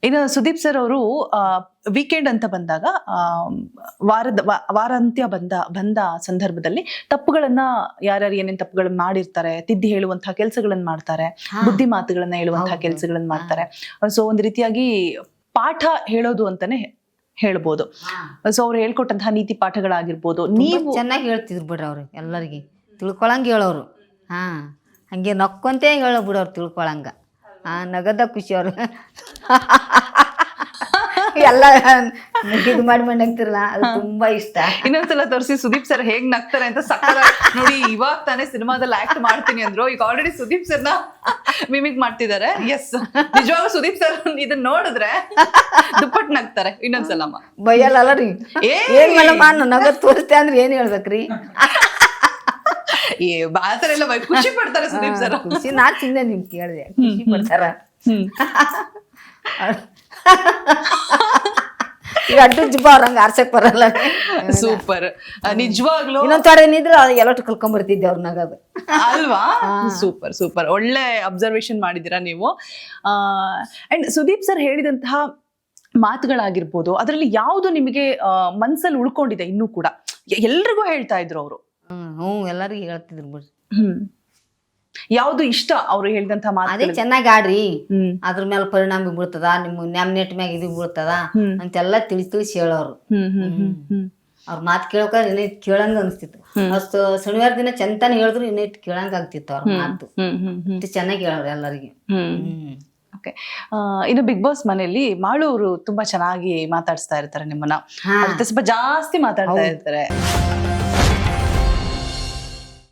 ಇನ್ನು ಸುದೀಪ್ ಸರ್ ಅವರು ವೀಕೆಂಡ್ ಅಂತ ಬಂದಾಗ ವಾರಾಂತ್ಯ ಬಂದ ಸಂದರ್ಭದಲ್ಲಿ ತಪ್ಪುಗಳನ್ನ ಯಾರ್ಯಾರು ಏನೇನ್ ತಪ್ಪುಗಳನ್ನ ಮಾಡಿರ್ತಾರೆ ತಿದ್ದಿ ಹೇಳುವಂತಹ ಕೆಲಸಗಳನ್ನ ಮಾಡ್ತಾರೆ, ಬುದ್ಧಿ ಮಾತುಗಳನ್ನ ಹೇಳುವಂತಹ ಕೆಲಸಗಳನ್ನ ಮಾಡ್ತಾರೆ. ಸೊ ಒಂದ್ ರೀತಿಯಾಗಿ ಪಾಠ ಹೇಳೋದು ಅಂತಾನೆ ಹೇಳ್ಬೋದು. ಸೊ ಅವ್ರು ಹೇಳ್ಕೊಟ್ಟಂತಹ ನೀತಿ ಪಾಠಗಳಾಗಿರ್ಬೋದು. ನೀವು ಚೆನ್ನಾಗಿ ಹೇಳ್ತಿದ್ರು ಬಿಡ್ರಿ ಅವ್ರು, ಎಲ್ಲರಿಗೆ ತಿಳ್ಕೊಳಂಗೆ ಹೇಳೋರು. ಹಂಗೆ ನಕ್ಕೊಂತೇ ಹೇಳೋ ಬಿಡೋರು ತಿಳ್ಕೊಳಂಗ. ನಗದ ಖುಷಿ ಅವ್ರು ಎಲ್ಲ ಇದು ಮಾಡಿ ನಗ್ತಿರಲ್ಲ, ಅದು ತುಂಬಾ ಇಷ್ಟ. ಇನ್ನೊಂದ್ಸಲ ತೋರಿಸಿ ಸುದೀಪ್ ಸರ್ ಹೇಗ್ ನಗ್ತಾರೆ ಅಂತ. ಸಕ್ಕದ ನೋಡಿ, ಇವಾಗ ತಾನೇ ಸಿನಿಮಾದಲ್ಲಿ ಆಕ್ಟ್ ಮಾಡ್ತೀನಿ ಅಂದ್ರು, ಈಗ ಆಲ್ರೆಡಿ ಸುದೀಪ್ ಸರ್ನ ಮಿಮಿಕ್ ಮಾಡ್ತಿದ್ದಾರೆ. ಎಸ್, ನಿಜವಾಗ್ಲೂ ಸುದೀಪ್ ಸರ್ ಇದನ್ನ ನೋಡಿದ್ರೆ ದುಪ್ಪಟ್ ನಗ್ತಾರೆ. ಇನ್ನೊಂದ್ಸಲಮ್ಮ ಬೈಯಲ್ಲ ರೀ, ಏನ್ ಮೇಡಮ್ ನಗದ್ ತೋರಿಸ್ತೆ ಅಂದ್ರೆ ಏನ್ ಹೇಳ್ಬೇಕ್ರಿ? ಆತರ ಎಲ್ಲ ಖುಷಿ ಪಡ್ತಾರೆ ಸುದೀಪ್ ಸರ್. ಖುಷಿ ನಾನ್ ಚಿಂತೆ ನಿಮ್ ಕೇಳಿದೆ, ಖುಷಿ ಪಡ್ತಾರ. ಈಗ ಅಡ್ಡು ಜಿಬ್ಬ ಅವ್ರಂಗ ಆರ್ಸಕ್ ಬರಲ್ಲ. ಸೂಪರ್, ನಿಜವಾಗ್ಲೂ ಇನ್ನೊಂದ್ ತಡ ಏನಿದ್ರು ಎಲ್ಲಟು ಕಲ್ಕೊಂಡ್ ಬರ್ತಿದ್ದೆ ಅವ್ರ ನಗದು ಅಲ್ವಾ? ಸೂಪರ್ ಸೂಪರ್, ಒಳ್ಳೆ ಅಬ್ಸರ್ವೇಷನ್ ಮಾಡಿದೀರಾ ನೀವು. ಅಂಡ್ ಸುದೀಪ್ ಸರ್ ಹೇಳಿದಂತಹ ಮಾತುಗಳಾಗಿರ್ಬೋದು, ಅದರಲ್ಲಿ ಯಾವ್ದು ನಿಮಗೆ ಮನ್ಸಲ್ಲಿ ಉಳ್ಕೊಂಡಿದೆ ಇನ್ನೂ ಕೂಡ? ಎಲ್ರಿಗೂ ಹೇಳ್ತಾ ಇದ್ರು ಅವರು. ಎಲ್ಲರಿಗೂ ಹೇಳ್ತಿದ್ರು ಬಿಡ್ರಿ. ಯಾವ್ದು ಇಷ್ಟ ಅವ್ರು ಹೇಳಿದಂತ ಮಾತು? ಅದೇ ಚೆನ್ನಾಗಿ ಆಡ್ರಿ, ಅದ್ರ ಮೇಲೆ ಪರಿಣಾಮ ಬೀಳ್ತದ, ನಿಮ್ಮ ನೆಟ್ ಮ್ಯಾಗ ಇದು ಬೀಳ್ತದ ಅಂತೆಲ್ಲ ತಿಳಿಸಿ ಹೇಳೋರು. ಅವ್ರ ಮಾತು ಕೇಳೋಕ ಕೇಳಂಗ ಅನ್ಸ್ತಿತ್ತು. ಅಷ್ಟು ಶನಿವಾರ ದಿನ ಚಂತಾನೆ ಹೇಳಿದ್ರು ಇನ್ನಿಟ್ಟು ಕೇಳಂಗ ಆಗ್ತಿತ್ತು ಅವ್ರ ಮಾತು. ಚೆನ್ನಾಗಿ ಹೇಳೋರು ಎಲ್ಲರಿಗೆ. ಓಕೆ, ಇನ್ನು ಬಿಗ್ ಬಾಸ್ ಮನೆಯಲ್ಲಿ ಮಾಳು ಅವರು ತುಂಬಾ ಚೆನ್ನಾಗಿ ಮಾತಾಡಿಸ್ತಾ ಇರ್ತಾರೆ ನಿಮ್ಮನ್ನ, ಸ್ವಲ್ಪ ಜಾಸ್ತಿ ಮಾತಾಡ್ತಾ ಇರ್ತಾರೆ.